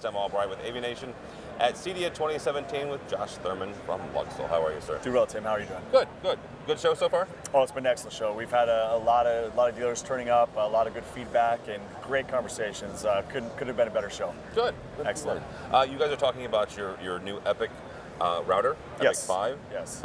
I'm Albright with AVNation at CEDIA 2017 with Josh Thurman from Luxul. How are you, sir? Doing well, Tim. How are you doing? Good, good. Good show so far? Oh, it's been an excellent show. We've had a lot of dealers turning up, a lot of good feedback, and great conversations. Could have been a better show. Good. Excellent. You guys are talking about your new Epic router, Yes. Epic 5. Yes.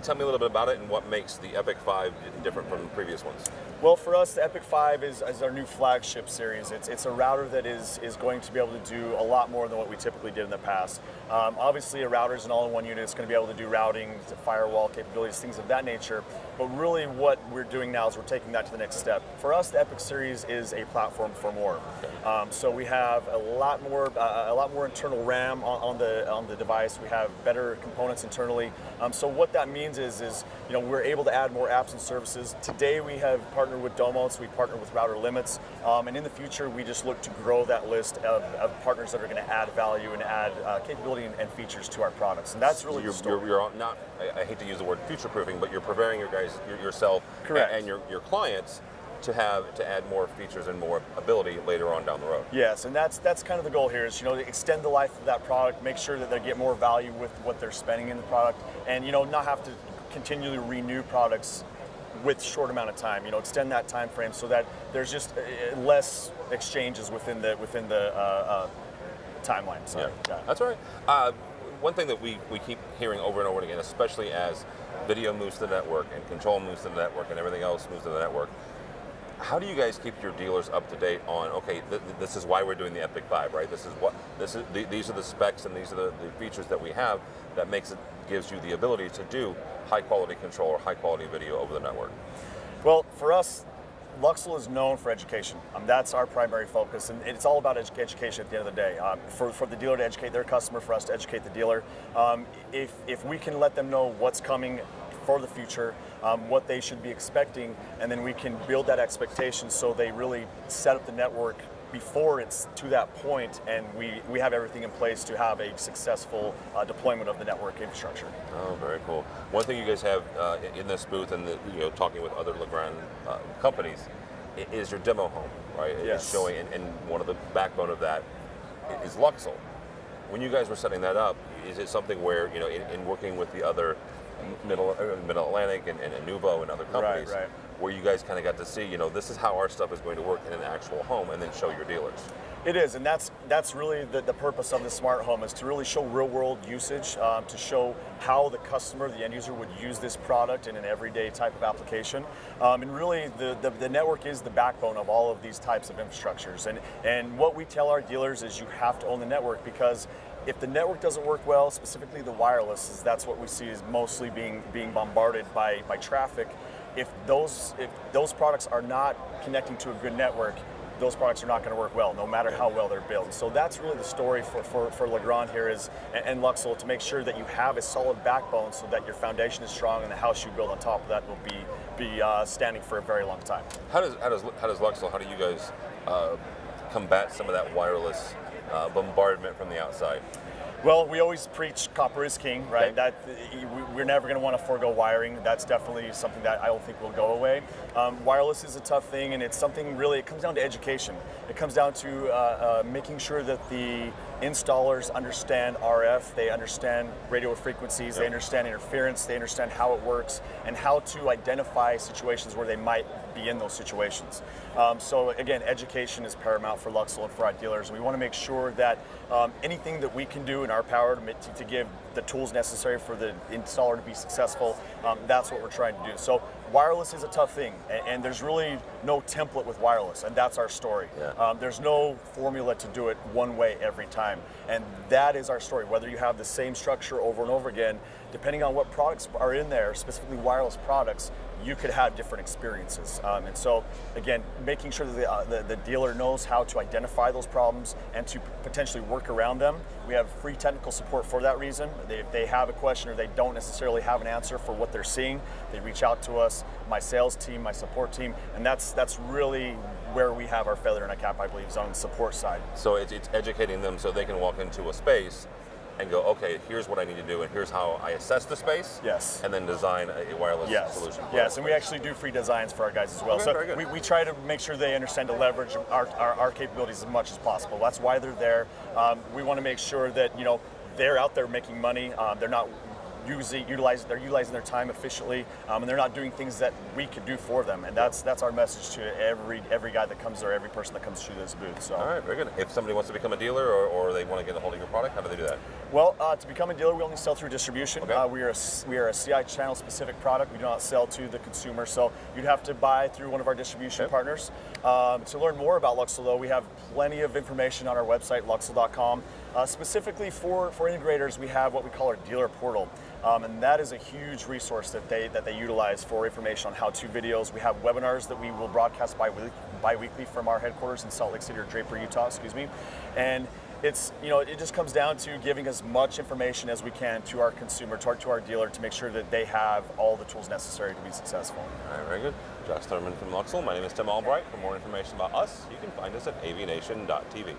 Tell me a little bit about it and what makes the Epic 5 different from the previous ones. Well, for us, the Epic 5 is our new flagship series. It's a router that is going to be able to do a lot more than what we typically did in the past. Obviously, a router is an all-in-one unit. It's going to be able to do routing, firewall capabilities, things of that nature. But really what we're doing now is we're taking that to the next step. For us, the Epic series is a platform for more. So we have a lot more internal RAM on the device. We have better components internally. So what that means is we're able to add more apps and services. Today we have partnered with Domos, we partner with Router Limits, and in the future we just look to grow that list of partners that are going to add value and add capability and features to our products. And that's really the story. You're not, I hate to use the word future-proofing, but you're preparing yourself Correct. and your clients to add more features and more ability later on down the road. Yes, and that's kind of the goal here is to extend the life of that product, make sure that they get more value with what they're spending in the product, and not have to continually renew products with short amount of time. Extend that time frame so that there's just less exchanges within the timeline. Sorry. Yeah. That's all right. One thing that we keep hearing over and over again, especially as video moves to the network and control moves to the network and everything else moves to the network, how do you guys keep your dealers up to date on, okay, this is why we're doing the Epic 5, right? These are the specs and these are the features that we have that gives you the ability to do high quality control or high quality video over the network? Well, for us, Luxul is known for education. That's our primary focus, and it's all about education at the end of the day. For the dealer to educate their customer, for us to educate the dealer. If we can let them know what's coming for the future, what they should be expecting, and then we can build that expectation so they really set up the network before it's to that point, and we have everything in place to have a successful deployment of the network infrastructure. Oh, very cool. One thing you guys have in this booth and talking with other Legrand companies is your demo home, right? Yes. It's showing, and one of the backbone of that is Luxul. When you guys were setting that up, is it something where, in working with the other Middle Atlantic and Nuvo and other companies, right. where you guys kind of got to see, this is how our stuff is going to work in an actual home, and then show your dealers? It is, and that's really the purpose of the smart home, is to really show real world usage, to show how the customer, the end user, would use this product in an everyday type of application. And really the network is the backbone of all of these types of infrastructures. And what we tell our dealers is you have to own the network, because if the network doesn't work well, specifically the wireless, that's what we see is mostly being bombarded by traffic. If those products are not connecting to a good network, those products are not going to work well, no matter how well they're built. So that's really the story for Legrand here and Luxul, to make sure that you have a solid backbone so that your foundation is strong and the house you build on top of that will be standing for a very long time. How does Luxul, how do you guys combat some of that wireless bombardment from the outside? Well, we always preach copper is king, right? Okay. That we're never going to want to forego wiring. That's definitely something that I don't think will go away. Wireless is a tough thing, and it's something really, it comes down to education. It comes down to making sure that the installers understand RF, they understand radio frequencies, they understand interference, they understand how it works, and how to identify situations where they might be in those situations. So again, education is paramount for Luxul and for our dealers. We want to make sure that anything that we can do in our power to give the tools necessary for the installer to be successful, that's what we're trying to do. So wireless is a tough thing, and there's really no template with wireless, and that's our story. Yeah. There's no formula to do it one way every time, and that is our story. Whether you have the same structure over and over again, depending on what products are in there, specifically wireless products, you could have different experiences. And so, again, making sure that the dealer knows how to identify those problems and to potentially work around them. We have free technical support for that reason. If they have a question or they don't necessarily have an answer for what they're seeing, they reach out to us, my sales team, my support team, and that's really where we have our feather in our cap, I believe, is on the support side. So it's educating them so they can walk into a space and go, okay, here's what I need to do, and here's how I assess the space. Yes. And then design a wireless solution. Yes, and we actually do free designs for our guys as well. Okay, very good. We try to make sure they understand to leverage our capabilities as much as possible. That's why they're there. We want to make sure that they're out there making money. They're not utilizing their time efficiently, and they're not doing things that we could do for them. And that's our message to every guy that comes, or every person that comes through this booth. So. All right, very good. If somebody wants to become a dealer or they want to get a hold of your product, how do they do that? Well, to become a dealer, we only sell through distribution. Okay. We are a CI channel specific product. We do not sell to the consumer, so you'd have to buy through one of our distribution partners. To learn more about Luxul, though, we have plenty of information on our website, luxul.com. Specifically for integrators, we have what we call our dealer portal. And that is a huge resource that they utilize for information on how-to videos. We have webinars that we will broadcast bi-weekly from our headquarters in Salt Lake City, or Draper, Utah, and it just comes down to giving as much information as we can to our consumer, to our dealer, to make sure that they have all the tools necessary to be successful. All right, very good. Josh Thurman from Luxul. My name is Tim Albright. For more information about us, you can find us at avnation.tv.